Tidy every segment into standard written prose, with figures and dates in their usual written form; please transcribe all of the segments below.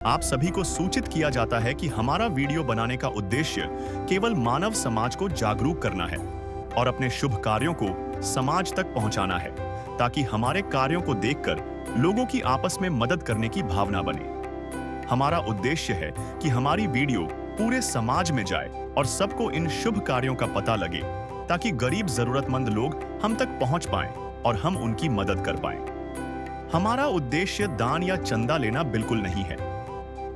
आप सभी को सूचित किया जाता है कि हमारा वीडियो बनाने का उद्देश्य केवल मानव समाज को जागरूक करना है और अपने शुभ कार्यों को समाज तक पहुंचाना है, ताकि हमारे कार्यों को देखकर लोगों की आपस में मदद करने की भावना बने। हमारा उद्देश्य है कि हमारी वीडियो पूरे समाज में जाए और सबको इन शुभ कार्यों का पता लगे, ताकि गरीब जरूरतमंद लोग हम तक पहुंच पाएं और हम उनकी मदद कर पाएं। हमारा उद्देश्य दान या चंदा लेना बिल्कुल नहीं है।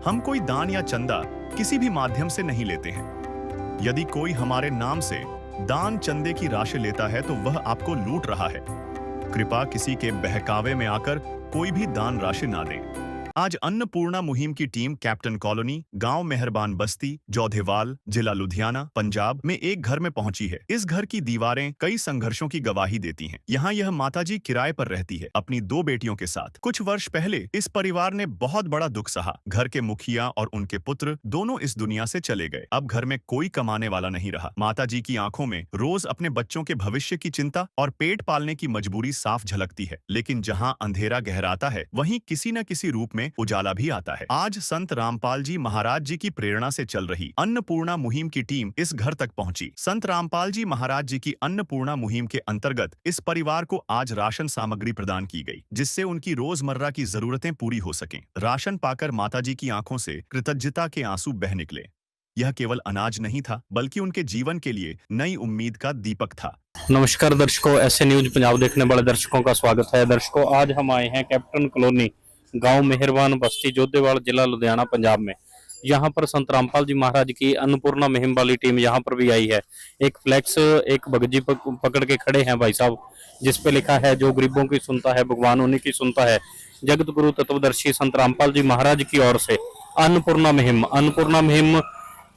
हम कोई दान या चंदा किसी भी माध्यम से नहीं लेते हैं। यदि कोई हमारे नाम से दान चंदे की राशि लेता है तो वह आपको लूट रहा है। कृपया किसी के बहकावे में आकर कोई भी दान राशि ना दें। आज अन्नपूर्णा मुहिम की टीम कैप्टन कॉलोनी, गांव मेहरबान बस्ती, जोधेवाल, जिला लुधियाना, पंजाब में एक घर में पहुंची है। इस घर की दीवारें कई संघर्षों की गवाही देती हैं। यहाँ यह माताजी किराए पर रहती है, अपनी 2 बेटियों के साथ। कुछ वर्ष पहले इस परिवार ने बहुत बड़ा दुख सहा। घर के मुखिया और उनके पुत्र दोनों इस दुनिया से चले गए। अब घर में कोई कमाने वाला नहीं रहा। माताजी की आंखों में रोज अपने बच्चों के भविष्य की चिंता और पेट पालने की मजबूरी साफ झलकती है। लेकिन जहाँ अंधेरा गहराता है, वहीं किसी न किसी रूप में उजाला भी आता है। आज संत रामपाल जी महाराज जी की प्रेरणा से चल रही अन्नपूर्णा मुहिम की टीम इस घर तक पहुंची। संत रामपाल जी महाराज जी की अन्नपूर्णा मुहिम के अंतर्गत इस परिवार को आज राशन सामग्री प्रदान की गई, जिससे उनकी रोजमर्रा की जरूरतें पूरी हो सकें। राशन पाकर माताजी की आंखों से कृतज्ञता के आंसू बह निकले। यह केवल अनाज नहीं था, बल्कि उनके जीवन के लिए नई उम्मीद का दीपक था। नमस्कार दर्शकों, ऐसे न्यूज पंजाब देखने वाले दर्शकों का स्वागत है। दर्शकों, आज हम आए हैं कैप्टन कॉलोनी, गांव मेहरबान बस्ती, जोधेवाल, जिला लुधियाना, पंजाब में। यहाँ पर संत रामपाल जी महाराज की अन्नपूर्णा मुहिम वाली टीम यहाँ पर भी आई है। एक फ्लैक्स, एक बगजी पकड़ के खड़े हैं भाई साहब, जिस पे लिखा है, जो गरीबों की सुनता है भगवान उन्हीं की सुनता है। जगत गुरु तत्वदर्शी संत रामपाल जी महाराज की ओर से अन्नपूर्णा मुहिम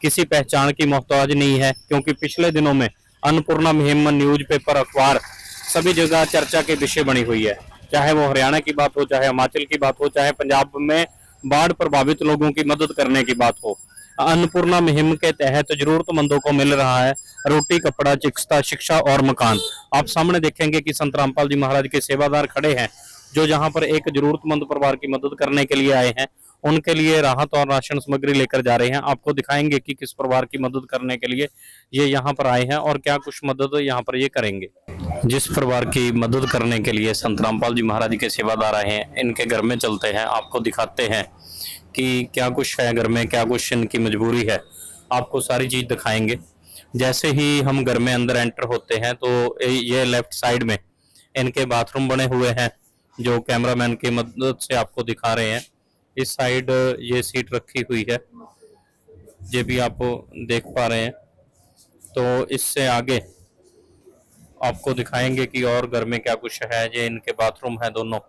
किसी पहचान की मोहताज नहीं है, क्योंकि पिछले दिनों में अन्नपूर्णा मुहिम न्यूज़पेपर, अखबार सभी जगह चर्चा के विषय बनी हुई है। चाहे वो हरियाणा की बात हो, चाहे हिमाचल की बात हो, चाहे पंजाब में बाढ़ प्रभावित लोगों की मदद करने की बात हो। अन्नपूर्णा मुहिम के तहत जरूरतमंदों को मिल रहा है रोटी, कपड़ा, चिकित्सा, शिक्षा और मकान। आप सामने देखेंगे कि संत रामपाल जी महाराज के सेवादार खड़े हैं, जो जहां पर एक जरूरतमंद परिवार की मदद करने के लिए आए हैं। उनके लिए राहत और राशन सामग्री लेकर जा रहे हैं। आपको दिखाएंगे कि किस परिवार की मदद करने के लिए ये यहाँ पर आए हैं और क्या कुछ मदद यहाँ पर ये करेंगे। जिस परिवार की मदद करने के लिए संत रामपाल जी महाराज के सेवादार आए हैं, इनके घर में चलते हैं, आपको दिखाते हैं कि क्या कुछ है घर में, क्या कुछ इनकी मजबूरी है। आपको सारी चीज दिखाएंगे। जैसे ही हम घर में अंदर एंटर होते हैं तो ये लेफ्ट साइड में इनके बाथरूम बने हुए हैं, जो कैमरामैन की मदद से आपको दिखा रहे हैं। इस साइड ये सीट रखी हुई है, ये भी आप देख पा रहे हैं। तो इससे आगे आपको दिखाएंगे कि और घर में क्या कुछ है। ये इनके बाथरूम है दोनों,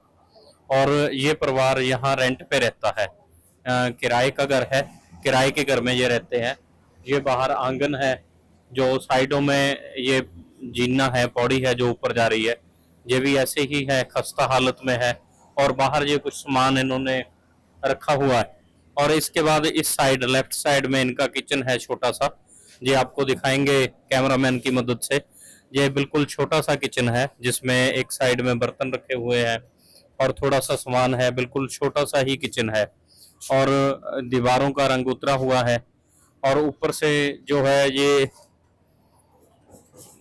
और ये परिवार यहाँ रेंट पे रहता है, किराए का घर है, किराए के घर में ये रहते हैं। ये बाहर आंगन है, जो साइडों में ये जीना है, पौड़ी है जो ऊपर जा रही है, ये भी ऐसे ही है, खस्ता हालत में है। और बाहर ये कुछ सामान इन्होंने रखा हुआ है। और इसके बाद इस साइड, लेफ्ट साइड में इनका किचन है छोटा सा, ये आपको दिखाएंगे कैमरामैन की मदद से। ये बिल्कुल छोटा सा किचन है, जिसमें एक साइड में बर्तन रखे हुए हैं और थोड़ा सा सामान है। बिल्कुल छोटा सा ही किचन है, और दीवारों का रंग उतरा हुआ है। और ऊपर से जो है ये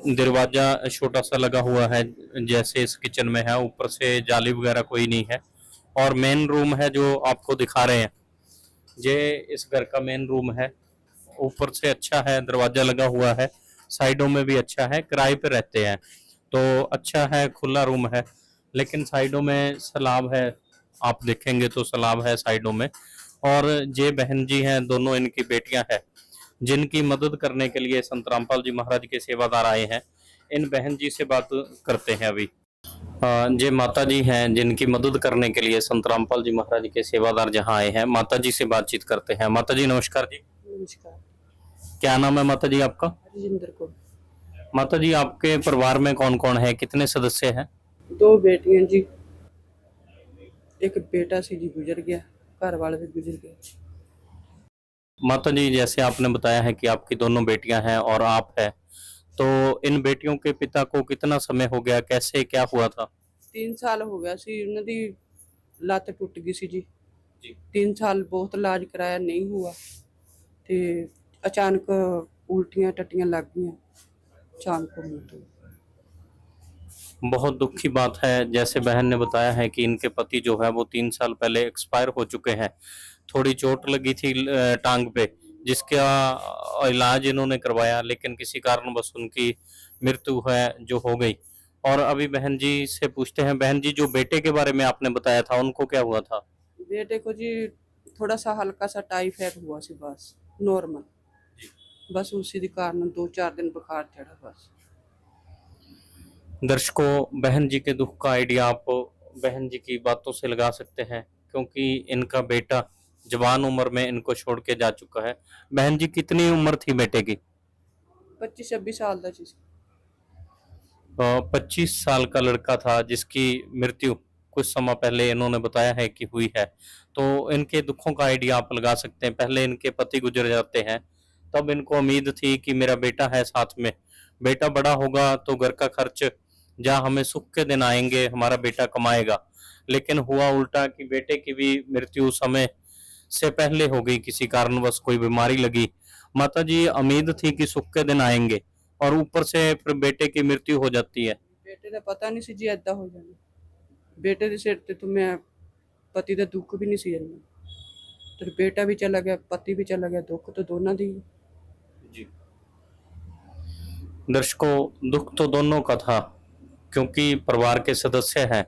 दरवाजा छोटा सा लगा हुआ है, जैसे इस किचन में है। ऊपर से जाली वगैरह कोई नहीं है। और मेन रूम है जो आपको दिखा रहे हैं, ये इस घर का मेन रूम है। ऊपर से अच्छा है, दरवाजा लगा हुआ है, साइडों में भी अच्छा है। किराए पे रहते हैं तो अच्छा है, खुला रूम है। लेकिन साइडों में सलाब है, आप देखेंगे तो सलाब है साइडों में। और ये बहन जी हैं, दोनों इनकी बेटियां हैं, जिनकी मदद करने के लिए संत रामपाल जी महाराज के सेवादार आए हैं। इन बहन जी से बात करते हैं अभी। ये माता जी हैं, जिनकी मदद करने के लिए संत रामपाल जी महाराज के सेवादार जहाँ आए हैं। माता जी से बातचीत करते हैं। माता जी नमस्कार जी। नमस्कार। क्या नाम है माता जी आपका? हरजिंदर को। माता जी, आपके परिवार में कौन कौन है, कितने सदस्य हैं? 2 बेटियां जी, एक बेटा से जी गुजर गया, घर वाले भी गुजर गए। माता जी, जैसे आपने बताया है कि आपकी दोनों बेटियां हैं और आप हैं, तो इन बेटियों के पिता को कितना समय हो गया, कैसे क्या हुआ था? 3 साल हो गया सी, उन्हों दी ਲੱਤ टुट गई सी जी। जी। 3 साल बहुत इलाज कराया, नहीं हुआ। तो अचानक उल्टियां टट्टियां लग गई, शाम को मौत हो गई। बहुत दुख की बात है। जैसे बहन ने बताया है कि इनके पति जो है वो 3 साल पहले एक्सपायर हो चुके हैं। थोड़ी चोट लगी थी टांग पे, जिसका इलाज इन्होंने करवाया, लेकिन किसी कारणवश उनकी मृत्यु है जो हो गई। और अभी बहन जी से पूछते हैं। बहन जी, जो बेटे के बारे में आपने बताया था, उनको क्या हुआ था? बेटे को जी थोड़ा सा हल्का सा टाइफाइड हुआ सी, बस नॉर्मल। बस उसी के कारण 2-4 दिन बुखार चढ़ा बस। दर्शकों, बहन जी के दुख का आइडिया आप बहन जी की बातों से लगा सकते हैं, क्योंकि इनका बेटा जवान उम्र में इनको छोड़ के जा चुका है। बहन जी, कितनी उम्र थी बेटे की? 25-26 साल का जी। 25 साल का लड़का था जिसकी मृत्यु कुछ समय पहले इन्होंने बताया है कि हुई है। तो इनके दुखों का आइडिया आप लगा सकते हैं। पहले इनके पति गुजर जाते हैं, तब इनको उम्मीद थी कि मेरा बेटा है साथ में, बेटा बड़ा होगा तो घर का खर्च, जहाँ हमें सुख के दिन आएंगे, हमारा बेटा कमाएगा। लेकिन हुआ उल्टा कि बेटे की भी मृत्यु समय से पहले हो गई, किसी कारणवश कोई बीमारी लगी। माता जी, उम्मीद थी कि सुख के दिन आएंगे, और ऊपर से फिर बेटे की मृत्यु हो जाती है। बेटे का पता नहीं सी जी ऐदा हो जाना। बेटे के सिर ते तो मैं पति का दुख भी नहीं सी जाना। तो बेटा भी चला गया, पति भी चला गया, दुख तो दोनों दी है। जी। दर्शकों, दुख तो दोनों का था, क्योंकि परिवार के सदस्य हैं।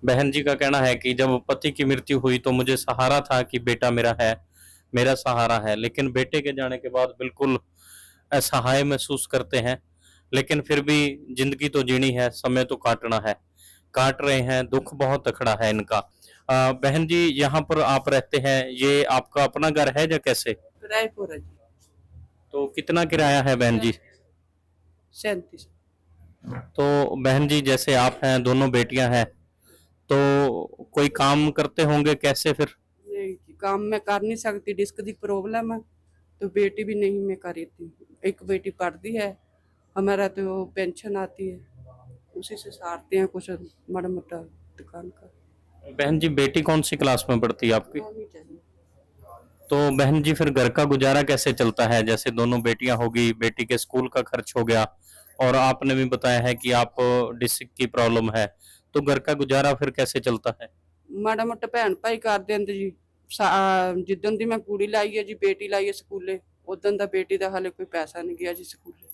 बहन जी का कहना है कि जब पति की मृत्यु हुई तो मुझे सहारा था कि बेटा मेरा है, मेरा सहारा है, लेकिन बेटे के जाने के बाद बिल्कुल असहाय महसूस करते हैं। लेकिन फिर भी जिंदगी तो जीनी है, समय तो काटना है, काट रहे हैं। दुख बहुत अखड़ा है इनका। बहन जी, यहाँ पर आप रहते हैं, ये आपका अपना घर है या कैसे? रायपुर है जी। तो कितना किराया है बहन जी? 37। तो बहन जी, जैसे आप हैं, दोनों बेटियां हैं, तो कोई काम करते होंगे, कैसे फिर? नहीं जी, काम मैं कर नहीं सकती, डिस्क की प्रॉब्लम है। तो बेटी भी नहीं मैं कर रही। एक बेटी पढ़ती है, हमारा तो पेंशन आती है, उसी से सारते हैं कुछ माड़ा मोटा दुकान का। बहन जी, बेटी कौन सी क्लास में पढ़ती है आपकी? होनी चाहिए। तो बहन जी, फिर घर का गुजारा कैसे चलता है? जैसे दोनों बेटियां होगी, बेटी के स्कूल का खर्च हो गया, और आपने भी बताया है कि आप डिस्क की प्रॉब्लम है, तो घर का गुजारा फिर कैसे चलता है? माड़ा मोटा भैन भाई कर देंगे जी। जिदन दी मैं कुड़ी लाई है जी, बेटी लाई है स्कूले, उदन दा बेटी दा हाले कोई पैसा नहीं गया जी स्कूले।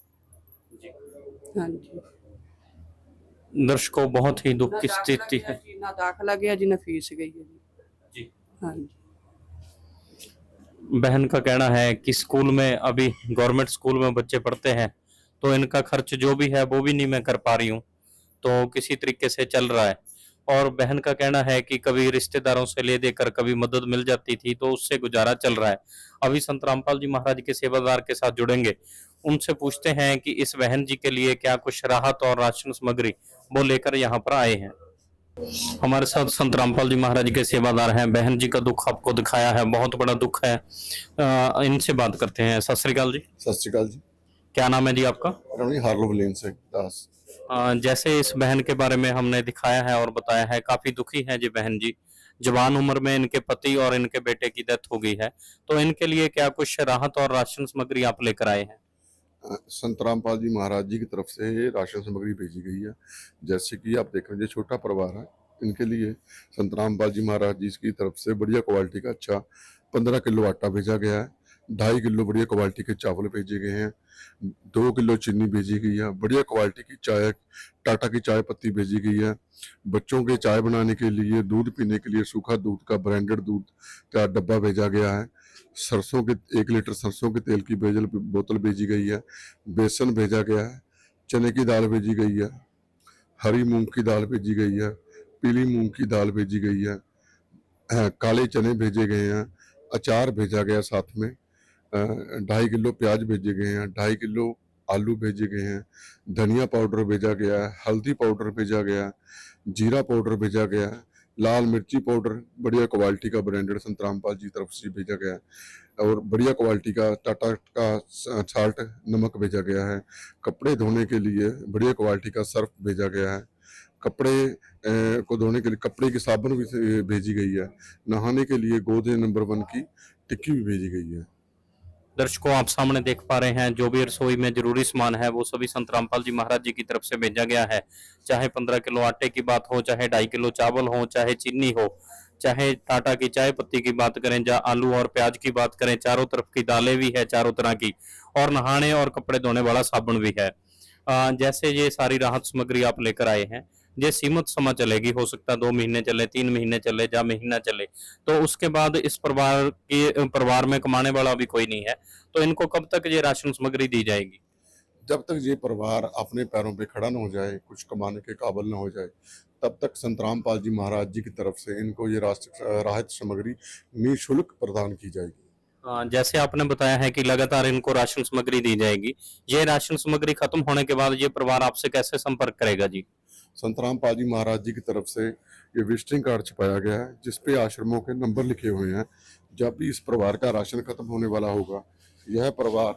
हाँ जी। दर्शकों, बहुत ही दुख ना की दाखला स्थिति गया है। जी, ना दाखला गया जी, ना फीस गई है जी। जी। हाँ जी। बहन का कहना है कि स्कूल में, अभी गवर्नमेंट स्कूल में बच्चे पढ़ते हैं, तो इनका खर्च जो भी है वो भी नहीं मैं कर पा रही हूँ, तो किसी तरीके से चल रहा है। और बहन का कहना है कि कभी रिश्तेदारों से ले देकर कभी मदद मिल जाती थी, तो उससे गुजारा चल रहा है। अभी संत रामपाल जी महाराज के सेवादार के साथ जुड़ेंगे, उनसे पूछते हैं कि इस बहन जी के लिए क्या कुछ राहत और राशन सामग्री वो लेकर यहाँ पर आए हैं। हमारे साथ संत रामपाल जी महाराज के सेवादार हैं। बहन जी का दुख आपको दिखाया है, बहुत बड़ा दुख है। इनसे बात करते हैं। सत श्री अकाल जी। सत श्रीकाल जी। क्या नाम है जी आपका? रमणी हार्लो विलेन से दास। जैसे इस बहन के बारे में हमने दिखाया है और बताया है, काफी दुखी है जी बहन जी। जवान उम्र में इनके पति और इनके बेटे की डेथ हो गई है, तो इनके लिए क्या कुछ राहत और राशन सामग्री आप लेकर आए हैं? संत रामपाल जी महाराज जी की तरफ से राशन सामग्री भेजी गई है। जैसे कि आप देख रहे हैं, छोटा परिवार है, इनके लिए संत रामपाल जी महाराज जी की तरफ से बढ़िया क्वालिटी का अच्छा 15 किलो आटा भेजा गया है, 2.5 किलो बढ़िया क्वालिटी के चावल भेजे गए हैं, 2 किलो चीनी भेजी गई है, बढ़िया क्वालिटी की चाय, टाटा की चाय पत्ती भेजी गई है। बच्चों के चाय बनाने के लिए, दूध पीने के लिए सूखा दूध का ब्रांडेड दूध का डब्बा भेजा गया है। सरसों के 1 लीटर सरसों के तेल की बोतल भेजी गई है। बेसन भेजा गया है, चने की दाल भेजी गई है, हरी मूंग की दाल भेजी गई है, पीली मूंग की दाल भेजी गई है, काले चने भेजे गए हैं, अचार भेजा गया साथ में, 2.5 किलो प्याज भेजे गए हैं, 2.5 किलो आलू भेजे गए हैं, धनिया पाउडर भेजा गया है, हल्दी पाउडर भेजा गया है, जीरा पाउडर भेजा गया है, लाल मिर्ची पाउडर बढ़िया क्वालिटी का ब्रांडेड संत रामपाल जी तरफ से भेजा गया है, और बढ़िया क्वालिटी का टाटा का साल्ट नमक भेजा गया है। कपड़े धोने के लिए बढ़िया क्वालिटी का सर्फ भेजा गया है। कपड़े को धोने के लिए कपड़े की साबुन भी भेजी गई है। नहाने के लिए गोदरेज नंबर 1 की टिक्की भी भेजी गई है। दर्शकों, आप सामने देख पा रहे हैं जो भी रसोई में जरूरी सामान है वो सभी संत रामपाल जी महाराज जी की तरफ से भेजा गया है। चाहे 15 किलो आटे की बात हो, चाहे 2.5 किलो चावल हो, चाहे चीनी हो, चाहे टाटा की चाय पत्ती की बात करें, या आलू और प्याज की बात करें, चारों तरफ की दालें भी है चारों तरह की, और नहाने और कपड़े धोने वाला साबुन भी है। जैसे ये सारी राहत सामग्री आप लेकर आए हैं, ये सीमित समय चलेगी, हो सकता है 2 महीने चले, 3 महीने चले या महीना चले, तो उसके बाद इस परिवार में कमाने वाला भी कोई नहीं है, तो इनको कब तक ये राशन सामग्री दी जाएगी? जब तक ये परिवार अपने पैरों पे खड़ा न हो जाए, कुछ कमाने के काबिल न हो जाए, तब तक संत रामपाल जी महाराज जी की तरफ से इनको ये राहत सामग्री निःशुल्क प्रदान की जाएगी। जैसे आपने बताया है कि लगातार इनको राशन सामग्री दी जाएगी, ये राशन सामग्री खत्म होने के बाद ये परिवार आपसे कैसे संपर्क करेगा जी? संत रामपाल जी महाराज जी की तरफ से ये विजिटिंग कार्ड छपाया गया है जिसपे आश्रमों के नंबर लिखे हुए हैं। जब भी इस परिवार का राशन खत्म होने वाला होगा, यह परिवार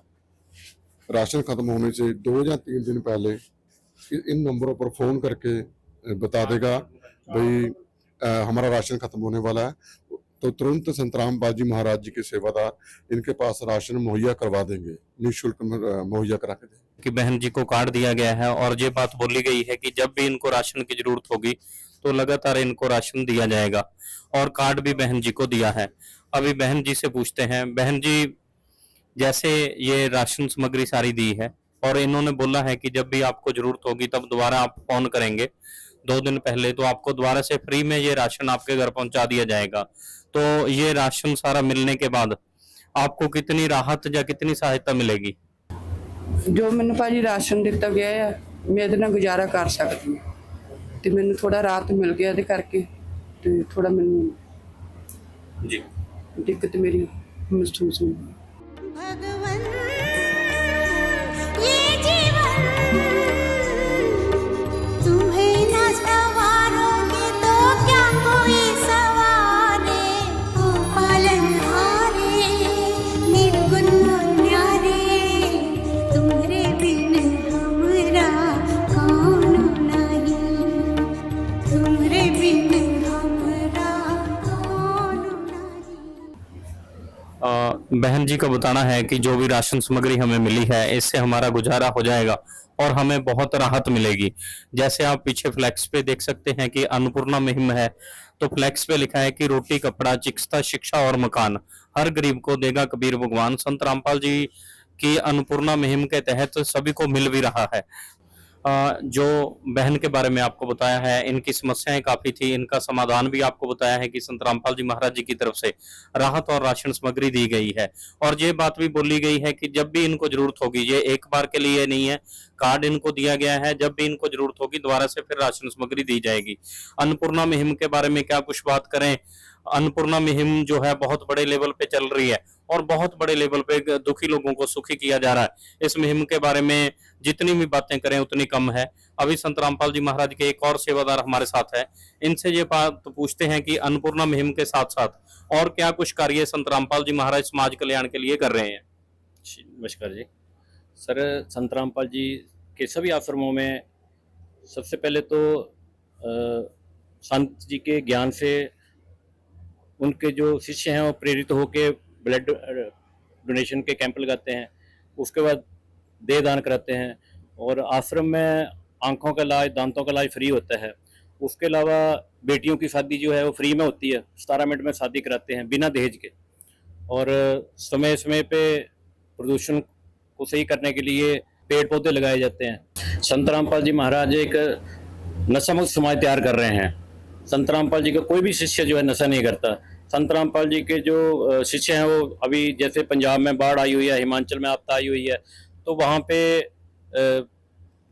राशन खत्म होने से 2 या 3 दिन पहले इन नंबरों पर फोन करके बता देगा भाई हमारा राशन खत्म होने वाला है, तो तुरंत संत रामपाल जी महाराज जी के सेवादार इनके पास राशन मुहैया करवा देंगे, निःशुल्क मुहैया करा के देंगे। कि बहन जी को कार्ड दिया गया है और ये बात बोली गई है कि जब भी इनको राशन की जरूरत होगी तो लगातार इनको राशन दिया जाएगा, और कार्ड भी बहन जी को दिया है। अभी बहन जी से पूछते हैं, बहन जी जैसे ये राशन सामग्री सारी दी है और इन्होंने बोला है कि जब भी आपको जरूरत होगी तब दोबारा आप फोन करेंगे 2 दिन पहले, तो आपको दोबारा से फ्री में ये राशन आपके घर पहुंचा दिया जाएगा। तो ये राशन सारा मिलने के बाद आपको कितनी राहत या कितनी सहायता मिलेगी? जो मैंने भाजी राशन दिता गया है मैं ਇਹਦੇ ਨਾਲ ਗੁਜ਼ਾਰਾ ਕਰ ਸਕਦੀ ਹਾਂ ਤੇ ਮੈਨੂੰ ਥੋੜਾ ਰਾਹਤ ਮਿਲ ਗਿਆ ਇਹਦੇ ਕਰਕੇ ਤੇ ਥੋੜਾ ਮੈਨੂੰ जी ਦਿੱਕਤ ਮੇਰੀ ਮਹਿਸੂਸ ਹੋਈ। भगवन ये जीवन तुम्हें न सवारोगे तो क्या कोई सवारे, ओ पालनहारे निर्गुण न्यारे, तुम्हारे बिन हमरा कौन नहीं, तुम्हारे बिन हमरा कौन नहीं। बहन जी का बताना है कि जो भी राशन सामग्री हमें मिली है इससे हमारा गुजारा हो जाएगा और हमें बहुत राहत मिलेगी। जैसे आप पीछे फ्लैक्स पे देख सकते हैं कि अन्नपूर्णा मुहिम है, तो फ्लैक्स पे लिखा है कि रोटी कपड़ा चिकित्सा शिक्षा और मकान हर गरीब को देगा कबीर भगवान। संत रामपाल जी की अन्नपूर्णा मुहिम के तहत सभी को मिल भी रहा है। जो बहन के बारे में आपको बताया है, इनकी समस्याएं काफी थी, इनका समाधान भी आपको बताया है कि संत रामपाल जी महाराज जी की तरफ से राहत और राशन सामग्री दी गई है। और ये बात भी बोली गई है कि जब भी इनको जरूरत होगी, ये एक बार के लिए नहीं है, कार्ड इनको दिया गया है, जब भी इनको जरूरत होगी दोबारा से फिर राशन सामग्री दी जाएगी। अन्नपूर्णा मुहिम के बारे में क्या कुछ बात करें, अन्नपूर्णा मुहिम जो है बहुत बड़े लेवल पे चल रही है और बहुत बड़े लेवल पे दुखी लोगों को सुखी किया जा रहा है। इस मुहिम के बारे में जितनी भी बातें करें उतनी कम है। अभी संत रामपाल जी महाराज के एक और सेवादार हमारे साथ है, इनसे ये बात पूछते हैं कि अन्नपूर्णा मुहिम के साथ साथ और क्या कुछ कार्य संत रामपाल जी महाराज समाज कल्याण के लिए कर रहे हैं। नमस्कार जी सर। संत रामपाल जी के सभी आश्रमों में सबसे पहले तो संत जी के ज्ञान से उनके जो शिष्य हैं वो प्रेरित होकर ब्लड डोनेशन के कैंप लगाते हैं, उसके बाद देह दान कराते हैं, और आश्रम में आंखों का इलाज दांतों का इलाज फ्री होता है। उसके अलावा बेटियों की शादी जो है वो फ्री में होती है, 17 मिनट में शादी कराते हैं बिना दहेज के। और समय समय पे प्रदूषण को सही करने के लिए पेड़ पौधे लगाए जाते हैं। संत रामपाल जी महाराज एक नशामुक्त समाज तैयार कर रहे हैं। संत रामपाल जी का कोई भी शिष्य जो है नशा नहीं करता। संत रामपाल जी के जो शिष्य हैं वो अभी जैसे पंजाब में बाढ़ आई हुई है, हिमाचल में आपदा आई हुई है, तो वहाँ पे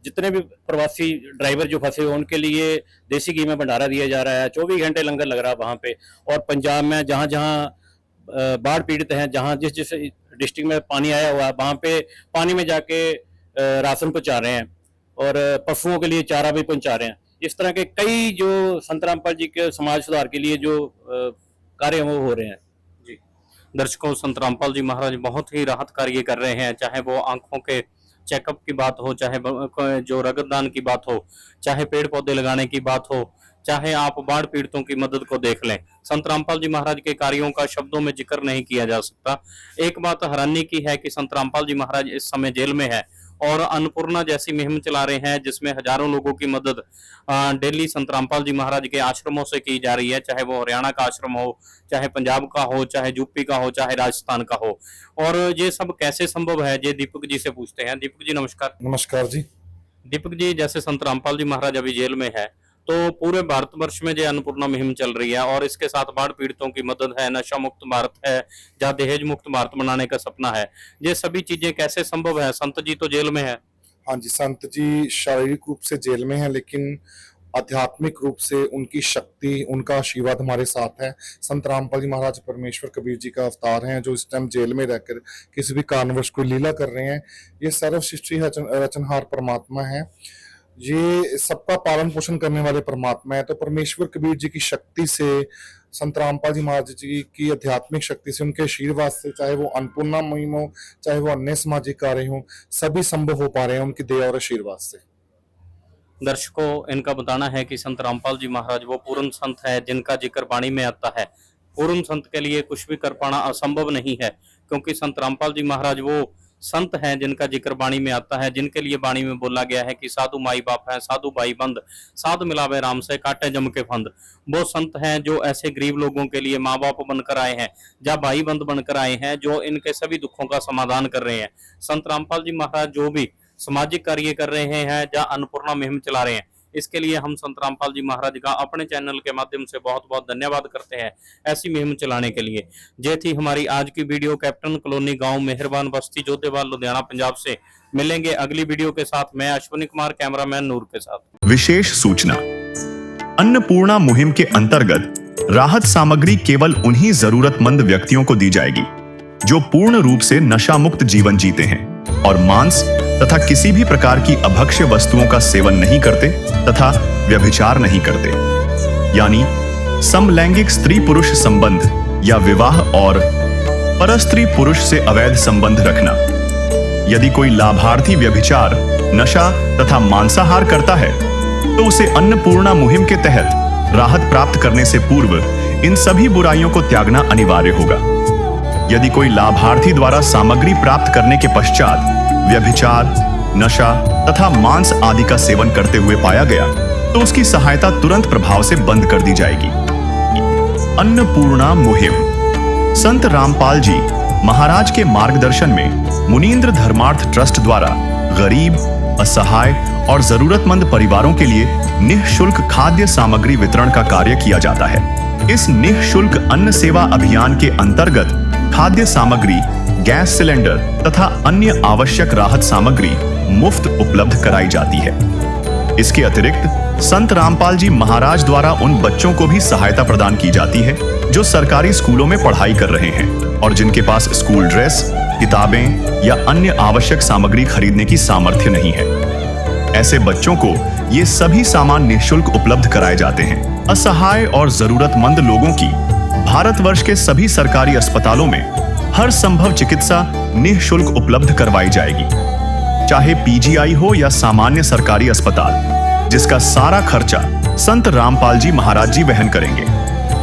जितने भी प्रवासी ड्राइवर जो फंसे हुए उनके लिए देसी घी में भंडारा दिया जा रहा है, 24 घंटे लंगर लग रहा है वहाँ पे। और पंजाब में जहाँ जहाँ बाढ़ पीड़ित हैं, जहाँ जिस जिस डिस्ट्रिक्ट में पानी आया हुआ है, वहाँ पे पानी में जाके राशन पहुँचा रहे हैं और पशुओं के लिए चारा भी पहुँचा रहे हैं। इस तरह के कई जो संत रामपाल जी के समाज सुधार के लिए जो कार्य वो हो रहे हैं। जी दर्शकों, संत रामपाल जी महाराज बहुत ही राहत कार्य कर रहे हैं, चाहे वो आंखों के चेकअप की बात हो, चाहे जो रक्तदान की बात हो, चाहे पेड़ पौधे लगाने की बात हो, चाहे आप बाढ़ पीड़ितों की मदद को देख लें, संत रामपाल जी महाराज के कार्यों का शब्दों में जिक्र नहीं किया जा सकता। एक बात हैरानी की है कि संत रामपाल जी महाराज इस समय जेल में है और अन्नपूर्णा जैसी मुहिम चला रहे हैं, जिसमें हजारों लोगों की मदद डेली संत रामपाल जी महाराज के आश्रमों से की जा रही है, चाहे वो हरियाणा का आश्रम हो, चाहे पंजाब का हो, चाहे यूपी का हो, चाहे राजस्थान का हो। और ये सब कैसे संभव है, ये दीपक जी से पूछते हैं। दीपक जी नमस्कार। नमस्कार जी। दीपक जी, जैसे संत रामपाल जी महाराज अभी जेल में है, तो पूरे भारतवर्ष में जो अन्नपूर्णा मुहिम चल रही है और इसके साथ बाढ़ पीड़ितों की मदद है, नशा मुक्त भारत है, जहाँ दहेज मुक्त भारत बनाने का सपना है, ये सभी चीजें कैसे संभव है? संत जी तो जेल में है। हाँ जी, संत जी शारीरिक रूप से जेल में है, लेकिन आध्यात्मिक रूप से उनकी शक्ति, उनका आशीर्वाद हमारे साथ है। संत रामपाल जी महाराज परमेश्वर कबीर जी का अवतार हैं, जो इस टाइम जेल में रहकर किसी भी कारणवश कोई लीला कर रहे हैं। ये सर्व सृष्टि रचनहार परमात्मा है, ये सबका पालन पोषण करने वाले परमात्मा है। तो परमेश्वर कबीर जी की शक्ति से, संत रामपाल जी महाराज जी की आध्यात्मिक शक्ति से, उनके आशीर्वाद से, चाहे वो अन्नपूर्णा मुहिम हो, चाहे वो अन्य सामाजिक कार्य हो, सभी संभव हो पा रहे हैं उनकी दया और आशीर्वाद से। दर्शकों, इनका बताना है कि संत रामपाल जी महाराज वो पूर्ण संत है जिनका जिक्र वाणी में आता है। पूर्ण संत के लिए कुछ भी कर पाना असंभव नहीं है, क्योंकि संत रामपाल जी महाराज वो संत हैं जिनका जिक्र वाणी में आता है, जिनके लिए वाणी में बोला गया है कि साधु माई बाप है, साधु भाई बंद, साध मिलावे राम से, काटे जम के फंद। वो संत हैं जो ऐसे गरीब लोगों के लिए माँ बाप बनकर आए हैं, या भाई बंद बनकर आए हैं, जो इनके सभी दुखों का समाधान कर रहे हैं। संत रामपाल जी महाराज जो भी सामाजिक कार्य कर रहे हैं, जहाँ अन्नपूर्णा मुहिम चला रहे हैं, इसके लिए हम संत रामपाल जी महाराज का अपने चैनल के माध्यम से बहुत बहुत धन्यवाद करते हैं, ऐसी मुहिम चलाने के लिए। ये थी हमारी आज की वीडियो कैप्टन कॉलोनी, गांव मेहरबान बस्ती, जोधेवाल, लुधियाना, पंजाब से। मिलेंगे अगली वीडियो के साथ। मैं अश्विनी कुमार, कैमरामैन नूर के साथ। विशेष सूचना, अन्नपूर्णा मुहिम के अंतर्गत राहत सामग्री केवल उन्हीं जरूरतमंद व्यक्तियों को दी जाएगी जो पूर्ण रूप से नशा मुक्त जीवन जीते हैं और मांस तथा किसी भी प्रकार की अभक्ष्य वस्तुओं का सेवन नहीं करते तथा व्यभिचार नहीं करते, यानी समलैंगिक स्त्री पुरुष संबंध या विवाह और परस्त्री पुरुष से अवैध संबंध रखना। यदि कोई लाभार्थी व्यभिचार, नशा तथा मांसाहार करता है तो उसे अन्नपूर्णा मुहिम के तहत राहत प्राप्त करने से पूर्व इन सभी बुराइयों को त्यागना अनिवार्य होगा। यदि कोई लाभार्थी द्वारा सामग्री प्राप्त करने के पश्चात व्यभिचार, नशा तथा मांस आदि का सेवन करते हुए पाया गया तो उसकी सहायता तुरंत प्रभाव से बंद कर दी जाएगी। अन्नपूर्णा मुहिम संत रामपाल जी महाराज के मार्गदर्शन में मुनींद्र धर्मार्थ ट्रस्ट द्वारा गरीब, असहाय और जरूरतमंद परिवारों के लिए निःशुल्क खाद्य सामग्री वितरण का कार्य किया जाता है। इस निःशुल्क अन्न सेवा अभियान के अंतर्गत खाद्य सामग्री, गैस सिलेंडर तथा अन्य आवश्यक राहत सामग्री मुफ्त उपलब्ध कराई जाती है। इसके अतिरिक्त संत रामपाल जी महाराज द्वारा उन बच्चों को भी सहायता प्रदान की जाती है जो सरकारी स्कूलों में पढ़ाई कर रहे हैं और जिनके पास स्कूल ड्रेस, किताबें या अन्य आवश्यक सामग्री खरीदने की सामर्थ्य नहीं है। ऐसे बच्चों को ये सभी सामान निःशुल्क उपलब्ध कराए जाते हैं। असहाय और जरूरतमंद लोगों की भारतवर्ष के सभी सरकारी अस्पतालों में हर संभव चिकित्सा निःशुल्क उपलब्ध करवाई जाएगी, चाहे पीजीआई हो या सामान्य सरकारी अस्पताल, जिसका सारा खर्चा संत रामपाल जी महाराज जी वहन करेंगे।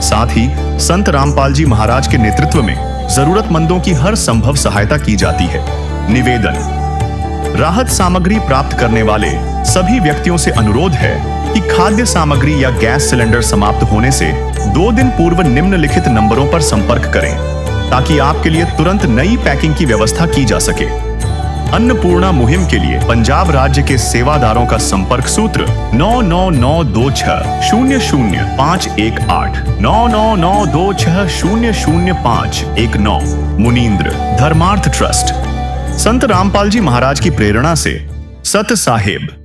साथ ही संत रामपाल जी महाराज के नेतृत्व में जरूरतमंदों की हर संभव सहायता की जाती है। निवेदन, राहत सामग्री प्राप्त करने वाले सभी व्यक्तियों से अनुरोध है कि खाद्य सामग्री या गैस सिलेंडर समाप्त होने से 2 दिन पूर्व निम्नलिखित नंबरों पर संपर्क करें ताकि आपके लिए तुरंत नई पैकिंग की व्यवस्था की जा सके। अन्नपूर्णा मुहिम के लिए पंजाब राज्य के सेवादारों का संपर्क सूत्र 9992600518 9992600519। मुनींद्र धर्मार्थ ट्रस्ट, संत रामपाल जी महाराज की प्रेरणा से सत साहेब।